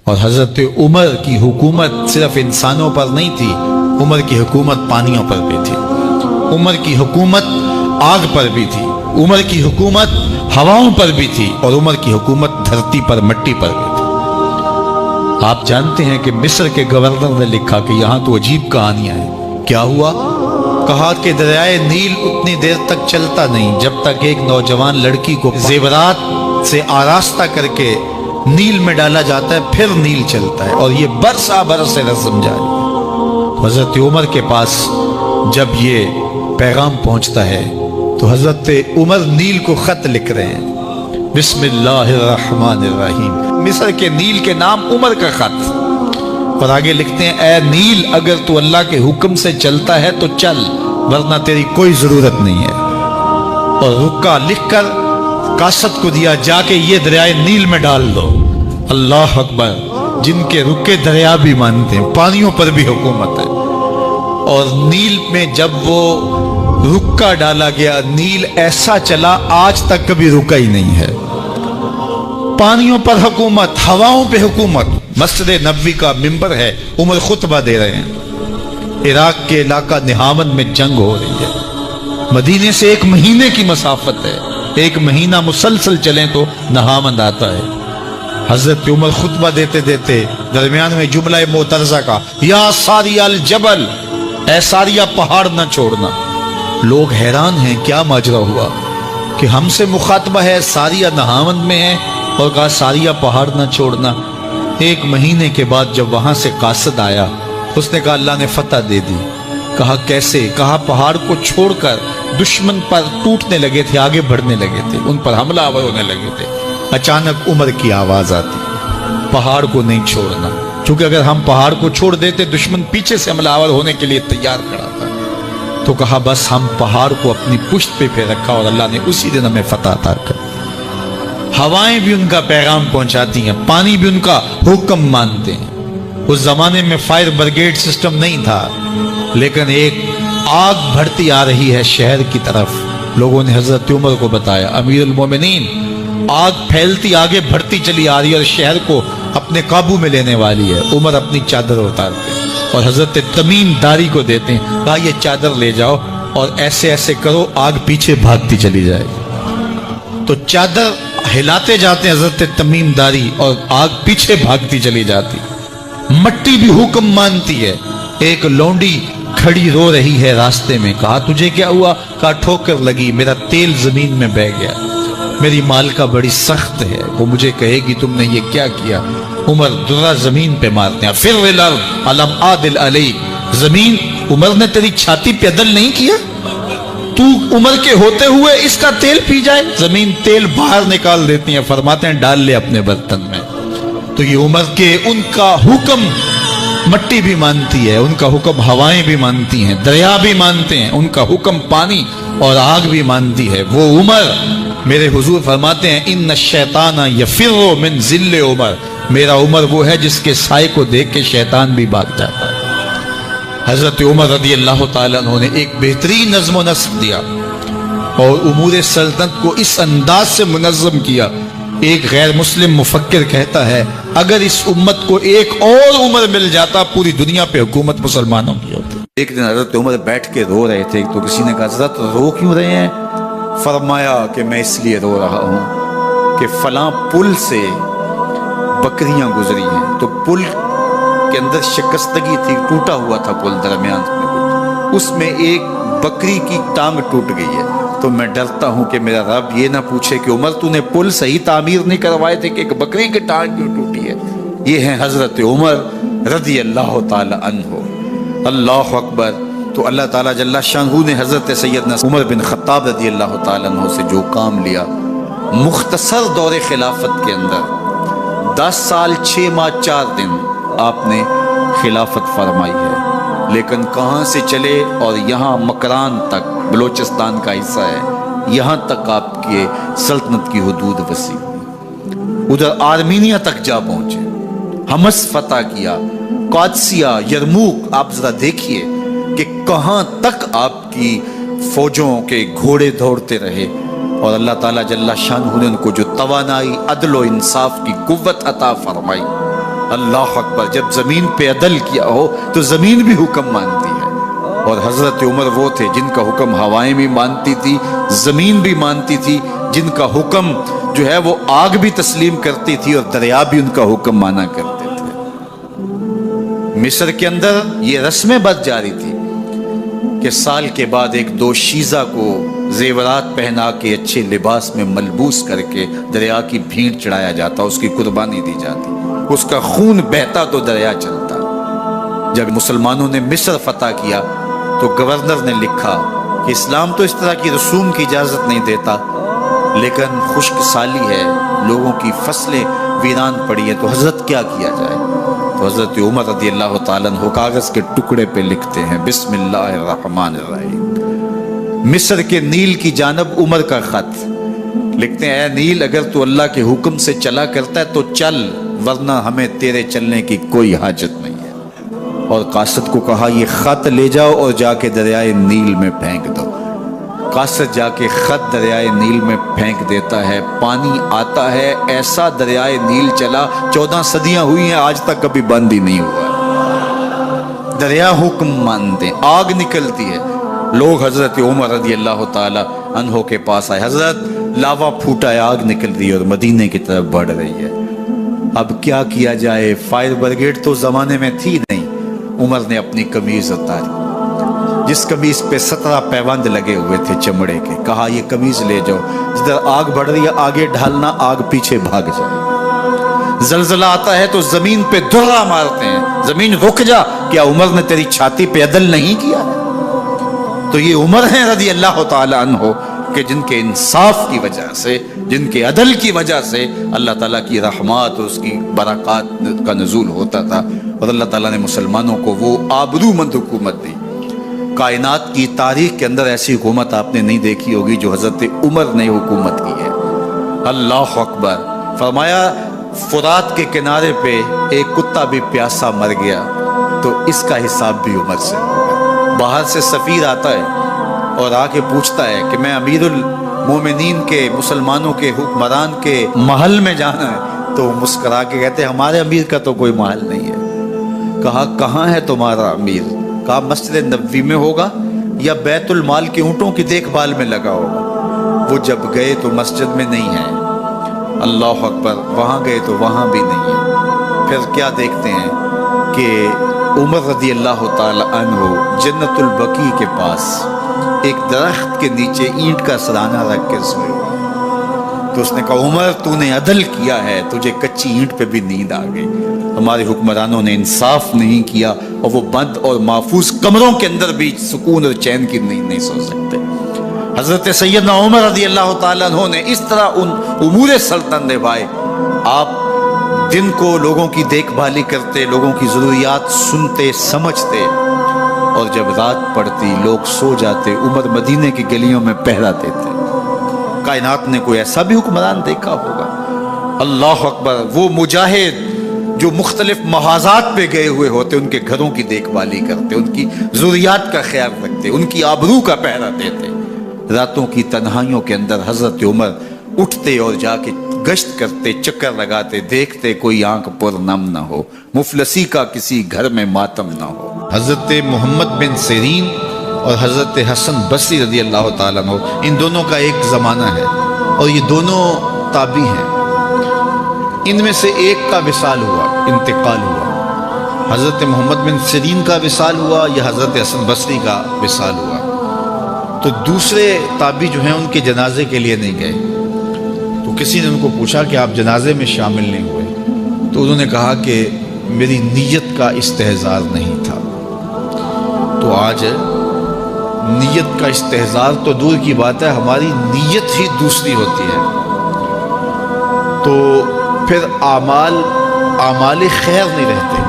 اور حضرت عمر کی حکومت صرف انسانوں پر نہیں تھی، عمر کی حکومت پانیوں پر بھی تھی، عمر کی حکومت آگ پر بھی تھی، عمر کی حکومت ہواؤں پر بھی تھی، اور عمر کی حکومت دھرتی پر مٹی پر بھی تھی۔ آپ جانتے ہیں کہ مصر کے گورنر نے لکھا کہ یہاں تو عجیب کہانیاں ہیں۔ کیا ہوا؟ کہا کہ دریائے نیل اتنی دیر تک چلتا نہیں جب تک ایک نوجوان لڑکی کو زیورات سے آراستہ کر کے نیل میں ڈالا جاتا ہے، پھر نیل چلتا ہے، اور یہ برسا برس رسم جاری ہے۔ حضرت عمر کے پاس جب یہ پیغام پہنچتا ہے تو حضرت عمر نیل کو خط لکھ رہے ہیں، بسم اللہ الرحمن الرحیم، مصر کے نیل کے نام عمر کا خط، اور آگے لکھتے ہیں، اے نیل اگر تو اللہ کے حکم سے چلتا ہے تو چل، ورنہ تیری کوئی ضرورت نہیں ہے۔ اور رکا لکھ کر قاصد کو دیا، جا کے یہ دریائے نیل میں ڈال دو۔ اللہ اکبر، جن کے رکے دریا بھی مانتے ہیں، پانیوں پر بھی حکومت ہے۔ اور نیل میں جب وہ رکا ڈالا گیا، نیل ایسا چلا آج تک کبھی رکا ہی نہیں ہے۔ پانیوں پر حکومت، ہواؤں پہ حکومت۔ مسجد نبوی کا منبر ہے، عمر خطبہ دے رہے ہیں، عراق کے علاقہ نہاون میں جنگ ہو رہی ہے، مدینے سے 1 مہینے کی مسافت ہے، 1 مہینہ مسلسل چلیں تو نہاون آتا ہے۔ حضرت عمر خطبہ دیتے دیتے درمیان میں جملہ معترضہ کا، یا ساریہ الجبل، اے ساریہ پہاڑ نہ چھوڑنا۔ لوگ حیران ہیں، کیا ماجرا ہوا کہ ہم سے مخاطبہ ہے، ساریہ نہاون میں ہے، اور کہا ساریہ پہاڑ نہ چھوڑنا۔ 1 مہینے کے بعد جب وہاں سے قاصد آیا، اس نے کہا اللہ نے فتح دے دی۔ کہا کیسے؟ کہا پہاڑ کو چھوڑ کر دشمن پر ٹوٹنے لگے تھے، آگے بڑھنے لگے تھے، ان پر حملہ آور ہونے لگے تھے۔ اچانک عمر کی آواز آتی، پہاڑ کو نہیں چھوڑنا، چونکہ اگر ہم پہاڑ کو چھوڑ دیتے دشمن پیچھے سے حملہ آور ہونے کے لیے تیار کھڑا تھا۔ تو کہا بس ہم پہاڑ کو اپنی پشت پہ پھیر رکھا، اور اللہ نے اسی دن ہمیں فتح عطا کر۔ ہوائیں بھی ان کا پیغام پہنچاتی ہیں، پانی بھی ان کا حکم مانتے ہیں۔ اس زمانے میں فائر بریگیڈ سسٹم نہیں تھا، لیکن ایک آگ بڑھتی آ رہی ہے شہر کی طرف۔ لوگوں نے حضرت عمر کو بتایا، امیر المومنین، آگ پھیلتی آگے بڑھتی چلی آ رہی ہے اور شہر کو اپنے قابو میں لینے والی ہے۔ عمر اپنی چادر اتارتے ہیں اور حضرت تمیم داری کو دیتے ہیں، کہا یہ چادر لے جاؤ اور ایسے ایسے کرو، آگ پیچھے بھاگتی چلی جائے گی۔ تو چادر ہلاتے جاتے ہیں حضرت تمیم داری، اور آگ پیچھے بھاگتی چلی جاتی۔ مٹی بھی حکم مانتی ہے۔ ایک لونڈی کھڑی رو رہی ہے راستے میں، کہا تجھے کیا ہوا؟ کہا ٹھوکر لگی، میرا تیل زمین میں بہہ گیا، میری مالکہ بڑی سخت ہے، وہ مجھے کہے گی تم نے یہ کیا کیا۔ عمر درہ زمین پہ مارتے ہیں، فر الارض الم عادل علیک، زمین عمر نے تیری چھاتی پہ عدل نہیں کیا؟ تو عمر کے ہوتے ہوئے اس کا تیل پی جائے؟ زمین تیل باہر نکال دیتی ہیں، فرماتے ہیں ڈال لے اپنے برتن میں۔ تو یہ عمر کے ان کا حکم مٹی بھی مانتی ہے، ان کا حکم ہوائیں بھی مانتی ہیں، دریا بھی مانتے ہیں، ان کا حکم پانی اور آگ بھی مانتی ہے۔ وہ عمر، میرے حضور فرماتے ہیں ان الشیطان یفر من ذل عمر، میرا عمر وہ ہے جس کے سائے کو دیکھ کے شیطان بھی بھاگ جاتا ہے۔ حضرت عمر رضی اللہ تعالیٰ عنہ نے ایک بہترین نظم و نسق دیا اور امور سلطنت کو اس انداز سے منظم کیا۔ ایک غیر مسلم مفکر کہتا ہے اگر اس امت کو ایک اور عمر مل جاتا پوری دنیا پہ حکومت مسلمانوں کی ہوتی۔ ایک دن حضرت عمر بیٹھ کے رو رہے تھے، تو کسی نے کہا حضرت رو کیوں رہے ہیں؟ فرمایا کہ میں اس لیے رو رہا ہوں کہ فلاں پل سے بکریاں گزری ہیں، تو پل کے اندر شکستگی تھی، ٹوٹا ہوا تھا پل درمیان میں، اس میں ایک بکری کی ٹانگ ٹوٹ گئی ہے، تو میں ڈرتا ہوں کہ میرا رب یہ نہ پوچھے کہ عمر تو نے پل صحیح تعمیر نہیں کروائے تھے کہ ایک بکری کی ٹانگ کیوں ٹوٹی ہے۔ یہ ہیں حضرت عمر رضی اللہ تعالی عنہ۔ اللہ اکبر۔ تو اللہ تعالیٰ جل شانہ نے حضرت سیدنا عمر بن خطاب رضی اللہ تعالیٰ عنہ سے جو کام لیا، مختصر دور خلافت کے اندر 10 سال 6 ماہ 4 دن آپ نے خلافت فرمائی ہے، لیکن کہاں سے چلے اور یہاں مکران تک، بلوچستان کا حصہ ہے، یہاں تک آپ کے سلطنت کی حدود وسیع ہوئی، ادھر آرمینیا تک جا پہنچے، حمص فتح کیا، قادسیہ، یرموک۔ آپ ذرا دیکھیے کہ کہاں تک آپ کی فوجوں کے گھوڑے دوڑتے رہے، اور اللہ تعالیٰ جل شانہ نے ان کو جو توانائی، عدل و انصاف کی قوت عطا فرمائی، اللہ اکبر، جب زمین پہ عدل کیا ہو تو زمین بھی حکم مانتی ہے۔ اور حضرت عمر وہ تھے جن کا حکم ہوائیں بھی مانتی تھی، زمین بھی مانتی تھی، جن کا حکم جو ہے وہ آگ بھی تسلیم کرتی تھی اور دریا بھی ان کا حکم مانا کرتے تھے۔ مصر کے اندر یہ رسمیں بد جاری تھی کہ سال کے بعد ایک دو شیزہ کو زیورات پہنا کے اچھے لباس میں ملبوس کر کے دریا کی بھیڑ چڑھایا جاتا، اس کی قربانی دی جاتی، اس کا خون بہتا تو دریا چلتا۔ جب مسلمانوں نے مصر فتح کیا تو گورنر نے لکھا کہ اسلام تو اس طرح کی رسوم کی اجازت نہیں دیتا، لیکن خشک سالی ہے، لوگوں کی فصلیں ویران پڑی ہیں، تو حضرت کیا کیا جائے؟ تو حضرت عمر رضی اللہ تعالیٰ عنہ کاغذ کے ٹکڑے پہ لکھتے ہیں بسم اللہ الرحمن الرحیم، مصر کے نیل کی جانب عمر کا خط لکھتے ہیں، اے نیل اگر تو اللہ کے حکم سے چلا کرتا ہے تو چل، ورنہ ہمیں تیرے چلنے کی کوئی حاجت نہیں ہے۔ اور قاصد کو کہا یہ خط لے جاؤ اور جا کے دریائے نیل میں پھینک دو۔ قاصد جا کے خط دریائے نیل میں پھینک دیتا ہے، پانی آتا ہے، ایسا دریائے نیل چلا 14 صدیاں ہوئی ہیں آج تک کبھی بند ہی نہیں ہوا ہے۔ دریا حکم مانتے ہیں، آگ نکلتی ہے۔ لوگ حضرت عمر رضی اللہ تعالی عنہ کے پاس آئے، حضرت لاوا پھوٹا ہے، آگ نکل رہی ہے اور مدینے کی طرف بڑھ رہی ہے، اب کیا کیا جائے؟ فائر بریگیڈ تو زمانے میں تھی نہیں۔ عمر نے اپنی قمیض اتاری، جس قمیض پہ 17 پیوند لگے ہوئے تھے چمڑے کے، کہا یہ قمیض لے جاؤ، جدھر آگ بڑھ رہی ہے آگے ڈھالنا، آگ پیچھے بھاگ جائے۔ زلزلہ آتا ہے تو زمین پہ دھرا مارتے ہیں، زمین رک جا، کیا عمر نے تیری چھاتی پہ عدل نہیں کیا ہے؟ تو یہ عمر ہیں رضی اللہ تعالی عنہ کہ جن کے انصاف کی وجہ سے، جن کے عدل کی وجہ سے اللہ تعالیٰ کی رحمات اور اس کی برکات کا نزول ہوتا تھا، اور اللہ تعالیٰ نے مسلمانوں کو وہ آبرو مند حکومت دی۔ کائنات کی تاریخ کے اندر ایسی حکومت آپ نے نہیں دیکھی ہوگی جو حضرت عمر نے حکومت کی ہے۔ اللہ اکبر۔ فرمایا فرات کے کنارے پہ ایک کتا بھی پیاسا مر گیا تو اس کا حساب بھی عمر سے ہوگا۔ باہر سے سفیر آتا ہے اور آ کے پوچھتا ہے کہ میں امیر المومنین کے، مسلمانوں کے حکمران کے محل میں جانا ہے، تو مسکرا کے کہتے ہیں ہمارے امیر کا تو کوئی محل نہیں ہے۔ کہا کہاں ہے تمہارا امیر؟ کہا مسجد نبوی میں ہوگا یا بیت المال کے اونٹوں کی دیکھ بھال میں لگا ہوگا۔ وہ جب گئے تو مسجد میں نہیں ہے، اللہ اکبر، وہاں گئے تو وہاں بھی نہیں ہے۔ پھر کیا دیکھتے ہیں کہ عمر رضی اللہ تعالی عنہ جنت البقیع کے پاس ایک درخت کے نیچے اینٹ کا سرانہ رکھ کے سوئے، تو اس نے کہا عمر تو نے عدل کیا ہے، تجھے کچی اینٹ پہ بھی نیند آ گئی۔ ہمارے حکمرانوں نے انصاف نہیں کیا اور وہ بند اور محفوظ کمروں کے اندر بھی سکون اور چین کی نیند نہیں سو سکتے۔ حضرت سیدنا عمر رضی اللہ تعالیٰ عنہ نے اس طرح ان امور سلطنت نبھائے۔ آپ دن کو لوگوں کی دیکھ بھالی کرتے، لوگوں کی ضروریات سنتے سمجھتے، اور جب رات پڑتی لوگ سو جاتے، عمر مدینے کی گلیوں میں پہرا دیتے۔ کائنات نے کوئی ایسا بھی حکمران دیکھا ہوگا؟ اللہ اکبر۔ وہ مجاہد جو مختلف محاذات پہ گئے ہوئے ہوتے، ان کے گھروں کی دیکھ بھالی کرتے، ان کی ضروریات کا خیال رکھتے، ان کی آبرو کا پہرا دیتے۔ راتوں کی تنہائیوں کے اندر حضرت عمر اٹھتے اور جا کے گشت کرتے، چکر لگاتے، دیکھتے کوئی آنکھ پر نم نہ ہو، مفلسی کا کسی گھر میں ماتم نہ ہو۔ حضرت محمد بن سیرین اور حضرت حسن بصری رضی اللہ تعالیٰ عنہ، ان دونوں کا ایک زمانہ ہے اور یہ دونوں تابعی ہیں۔ ان میں سے ایک کا وصال ہوا، انتقال ہوا، حضرت محمد بن سیرین کا وصال ہوا یا حضرت حسن بصری کا وصال ہوا، تو دوسرے تابعی جو ہیں ان کے جنازے کے لیے نہیں گئے۔ تو کسی نے ان کو پوچھا کہ آپ جنازے میں شامل نہیں ہوئے، تو انہوں نے کہا کہ میری نیت کا استحضار نہیں تھا۔ تو آج نیت کا استحضار تو دور کی بات ہے، ہماری نیت ہی دوسری ہوتی ہے، تو پھر اعمال خیر نہیں رہتے۔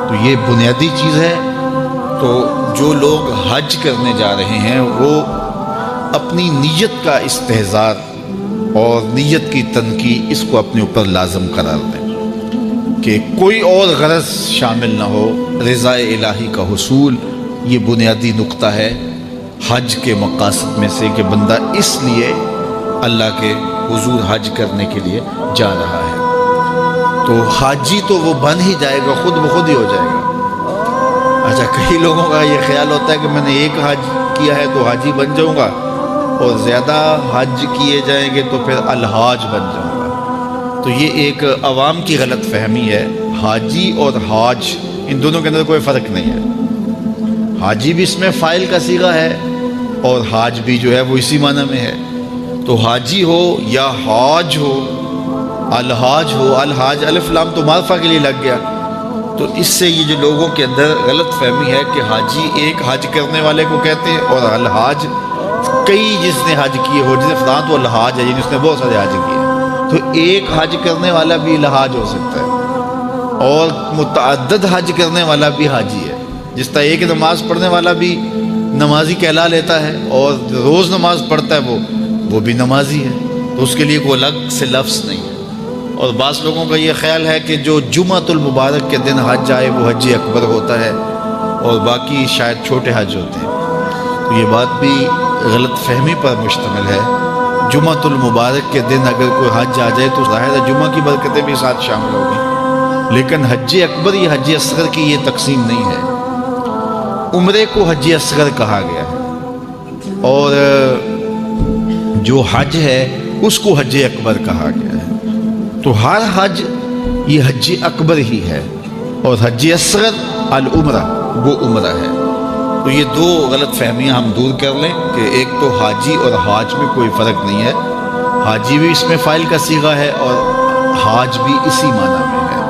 تو یہ بنیادی چیز ہے۔ تو جو لوگ حج کرنے جا رہے ہیں وہ اپنی نیت کا استحضار اور نیت کی تنقید اس کو اپنے اوپر لازم قرار دیں کہ کوئی اور غرض شامل نہ ہو، رضا الہی کا حصول یہ بنیادی نقطہ ہے حج کے مقاصد میں سے، کہ بندہ اس لیے اللہ کے حضور حج کرنے کے لیے جا رہا ہے۔ تو حاجی تو وہ بن ہی جائے گا، خود بخود ہی ہو جائے گا۔ اچھا، کئی لوگوں کا یہ خیال ہوتا ہے کہ میں نے ایک حج کیا ہے تو حاجی بن جاؤں گا، اور زیادہ حج کیے جائیں گے تو پھر الحاج بن جاؤں گا۔ تو یہ ایک عوام کی غلط فہمی ہے۔ حاجی اور حاج ان دونوں کے اندر کوئی فرق نہیں ہے۔ حاجی بھی اس میں فاعل کا صیغہ ہے، اور حاج بھی جو ہے وہ اسی معنی میں ہے۔ تو حاجی ہو یا حاج ہو، الحاج ہو، الحاج الف لام تو معرفہ کے لیے لگ گیا۔ تو اس سے یہ جو لوگوں کے اندر غلط فہمی ہے کہ حاجی ایک حج کرنے والے کو کہتے ہیں، اور الحاج کئی جس نے حج کیے ہو، جس نے فلاں تو الحاج ہے، جس نے بہت سارے حج کیے۔ تو ایک حج کرنے والا بھی الحاج ہو سکتا ہے، اور متعدد حج کرنے والا بھی حاجی ہے۔ جس طرح ایک نماز پڑھنے والا بھی نمازی کہلا لیتا ہے، اور روز نماز پڑھتا ہے وہ بھی نمازی ہے، تو اس کے لیے کوئی الگ سے لفظ نہیں ہے۔ اور بعض لوگوں کا یہ خیال ہے کہ جو جمعۃ المبارک کے دن حج آئے وہ حج اکبر ہوتا ہے، اور باقی شاید چھوٹے حج ہوتے ہیں۔ تو یہ بات بھی غلط فہمی پر مشتمل ہے۔ جمعۃ المبارک کے دن اگر کوئی حج آ جائے تو ظاہر ہے جمعہ کی برکتیں بھی ساتھ شامل ہوگی، لیکن حج اکبر یا حج اصغر کی یہ تقسیم نہیں ہے۔ عمرے کو حج اصغر کہا گیا ہے، اور جو حج ہے اس کو حج اکبر کہا گیا ہے۔ تو ہر حج یہ حج اکبر ہی ہے، اور حج اصغر العمرہ وہ عمرہ ہے۔ تو یہ دو غلط فہمیاں ہم دور کر لیں کہ ایک تو حاجی اور حاج میں کوئی فرق نہیں ہے۔ حاجی بھی اس میں فاعل کا صیغہ ہے، اور حاج بھی اسی معنی میں ہے۔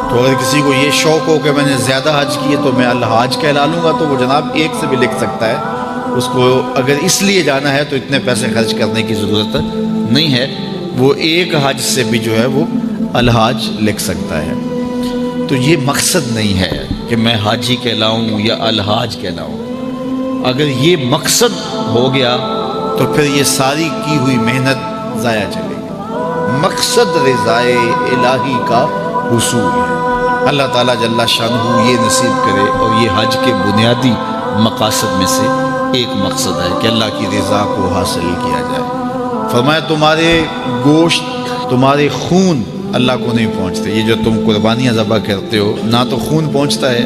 تو اگر کسی کو یہ شوق ہو کہ میں نے زیادہ حج کیے تو میں الحاج کہلا لوں گا، تو وہ جناب ایک سے بھی لکھ سکتا ہے۔ اس کو اگر اس لیے جانا ہے تو اتنے پیسے خرچ کرنے کی ضرورت نہیں ہے، وہ ایک حج سے بھی جو ہے وہ الحاج لکھ سکتا ہے۔ تو یہ مقصد نہیں ہے کہ میں حاجی کہلاؤں یا الحاج کہلاؤں۔ اگر یہ مقصد ہو گیا تو پھر یہ ساری کی ہوئی محنت ضائع چلے گی۔ مقصد رضائے الہی کا حصول ہے۔ اللہ تعالیٰ جل شانہ یہ نصیب کرے، اور یہ حج کے بنیادی مقاصد میں سے ایک مقصد ہے کہ اللہ کی رضا کو حاصل کیا جائے۔ فرمایا تمہارے گوشت، تمہارے خون اللہ کو نہیں پہنچتے۔ یہ جو تم قربانیاں ذبح کرتے ہو، نہ تو خون پہنچتا ہے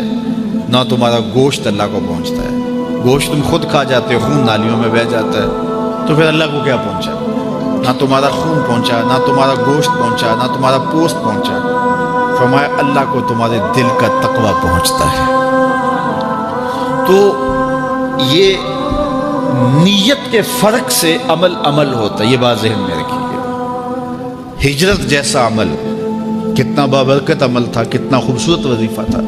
نہ تمہارا گوشت اللہ کو پہنچتا ہے۔ گوشت تم خود کھا جاتے ہو، خون نالیوں میں بہہ جاتا ہے، تو پھر اللہ کو کیا پہنچا؟ نہ تمہارا خون پہنچا، نہ تمہارا گوشت پہنچا، نہ تمہارا پوست پہنچا۔ فرمایا اللہ کو تمہارے دل کا تقویٰ پہنچتا ہے۔ تو یہ نیت کے فرق سے عمل ہوتا ہے، یہ بات ذہن میں رکھیے۔ ہجرت جیسا عمل کتنا بابرکت عمل تھا، کتنا خوبصورت وظیفہ تھا،